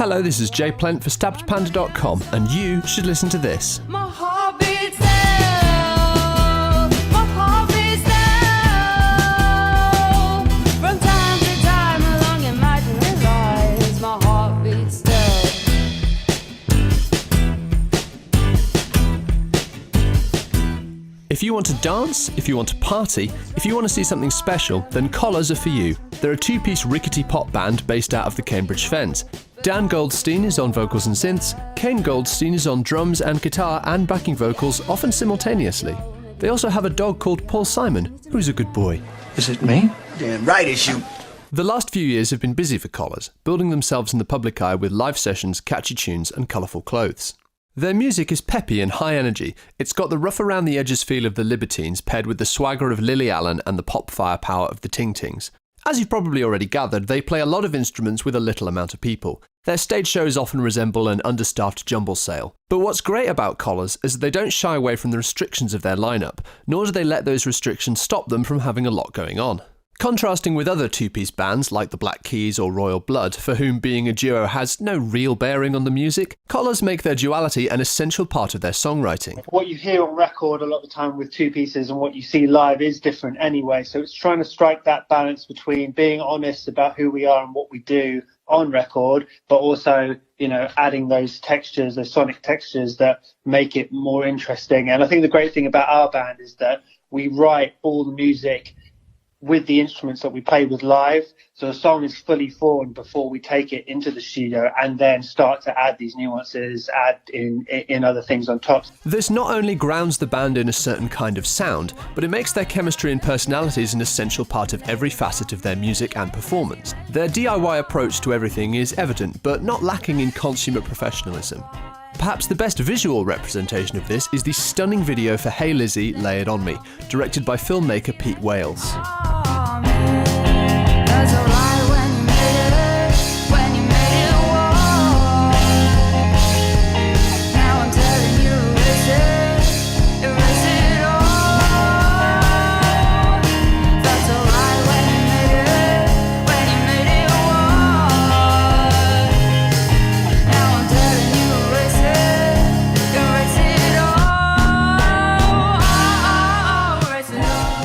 Hello, this is Jay Plent for StabbedPanda.com, and you should listen to this. My heart beats down, my heart beats down. From time to time along imaginary lines, my heart beats down. If you want to dance, if you want to party, if you want to see something special, then Collars are for you. They're a two-piece rickety pop band based out of the Cambridge Fens. Dan Goldstein is on vocals and synths, Kane Goldstein is on drums and guitar and backing vocals, often simultaneously. They also have a dog called Paul Simon, who's a good boy. Is it me? Damn right it's you. The last few years have been busy for Collars, building themselves in the public eye with live sessions, catchy tunes and colourful clothes. Their music is peppy and high energy. It's got the rough around the edges feel of the Libertines paired with the swagger of Lily Allen and the pop firepower of the Ting Tings. As you've probably already gathered, they play a lot of instruments with a little amount of people. Their stage shows often resemble an understaffed jumble sale. But what's great about Collars is that they don't shy away from the restrictions of their lineup, nor do they let those restrictions stop them from having a lot going on. Contrasting with other two-piece bands like the Black Keys or Royal Blood, for whom being a duo has no real bearing on the music, Collars make their duality an essential part of their songwriting. What you hear on record a lot of the time with two pieces and what you see live is different anyway, so it's trying to strike that balance between being honest about who we are and what we do on record, but also, you know, adding those textures, those sonic textures that make it more interesting. And I think the great thing about our band is that we write all the music with the instruments that we play with live, so the song is fully formed before we take it into the studio and then start to add these nuances, add in other things on top. This not only grounds the band in a certain kind of sound, but it makes their chemistry and personalities an essential part of every facet of their music and performance. Their DIY approach to everything is evident, but not lacking in consummate professionalism. Perhaps the best visual representation of this is the stunning video for Hey Lizzy, Lay It On Me, directed by filmmaker Pete Wales.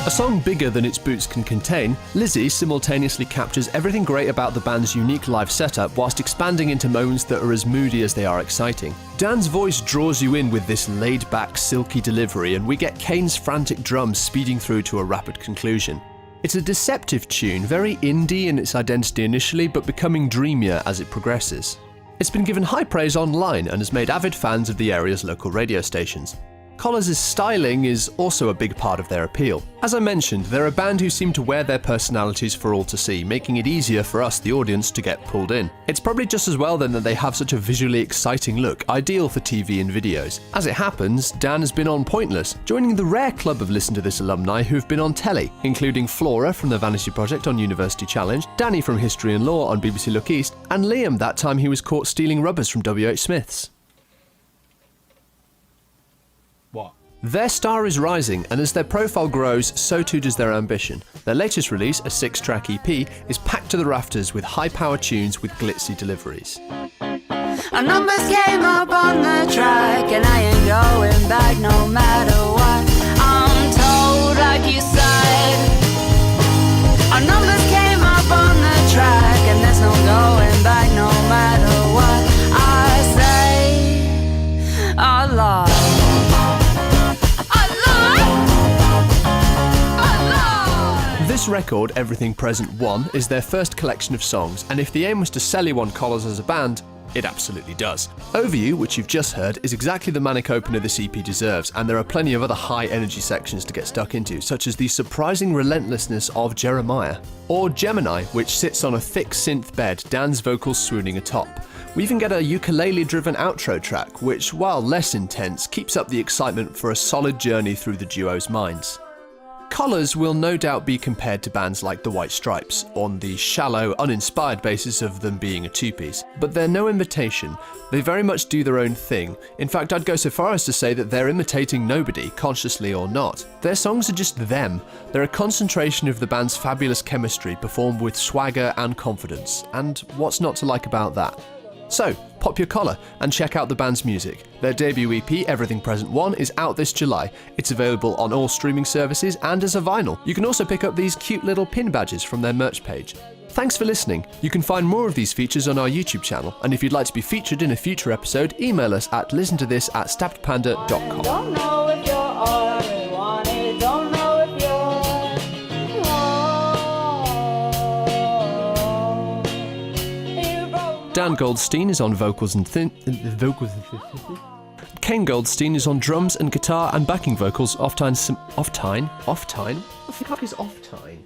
A song bigger than its boots can contain, Lizzy simultaneously captures everything great about the band's unique live setup whilst expanding into moments that are as moody as they are exciting. Dan's voice draws you in with this laid-back, silky delivery, and we get Kane's frantic drums speeding through to a rapid conclusion. It's a deceptive tune, very indie in its identity initially, but becoming dreamier as it progresses. It's been given high praise online and has made avid fans of the area's local radio stations. Collars' styling is also a big part of their appeal. As I mentioned, they're a band who seem to wear their personalities for all to see, making it easier for us, the audience, to get pulled in. It's probably just as well then that they have such a visually exciting look, ideal for TV and videos. As it happens, Dan has been on Pointless, joining the rare club of Listen to This alumni who've been on telly, including Flora from the Vanity Project on University Challenge, Danny from History and Law on BBC Look East, and Liam that time he was caught stealing rubbers from W.H. Smith's. What? Their star is rising, and as their profile grows, so too does their ambition. Their latest release, a 6-track EP, is packed to the rafters with high-power tunes with glitzy deliveries. Our numbers came up on the track, and I ain't going back no matter what I'm told, like you said. Our numbers came up on the track, and there's no going back no matter what I say. Our love. This record, Everything Present 1, is their first collection of songs, and if the aim was to sell you on Collars as a band, it absolutely does. Overview, which you've just heard, is exactly the manic opener this EP deserves, and there are plenty of other high-energy sections to get stuck into, such as the surprising relentlessness of Jeremiah, or Gemini, which sits on a thick synth bed, Dan's vocals swooning atop. We even get a ukulele-driven outro track, which, while less intense, keeps up the excitement for a solid journey through the duo's minds. Collars will no doubt be compared to bands like the White Stripes, on the shallow, uninspired basis of them being a two-piece. But they're no imitation. They very much do their own thing. In fact, I'd go so far as to say that they're imitating nobody, consciously or not. Their songs are just them. They're a concentration of the band's fabulous chemistry, performed with swagger and confidence. And what's not to like about that? So, pop your collar and check out the band's music. Their debut EP, Everything Present 1, is out this July. It's available on all streaming services and as a vinyl. You can also pick up these cute little pin badges from their merch page. Thanks for listening. You can find more of these features on our YouTube channel, and if you'd like to be featured in a future episode, email us at listentothis@stabbedpanda.com. Don't know if you're all I really wanted. Don't know if you're. Dan Goldstein is on vocals and Kane Goldstein is on drums and guitar and backing vocals. Offtine? What the fuck is Offtine?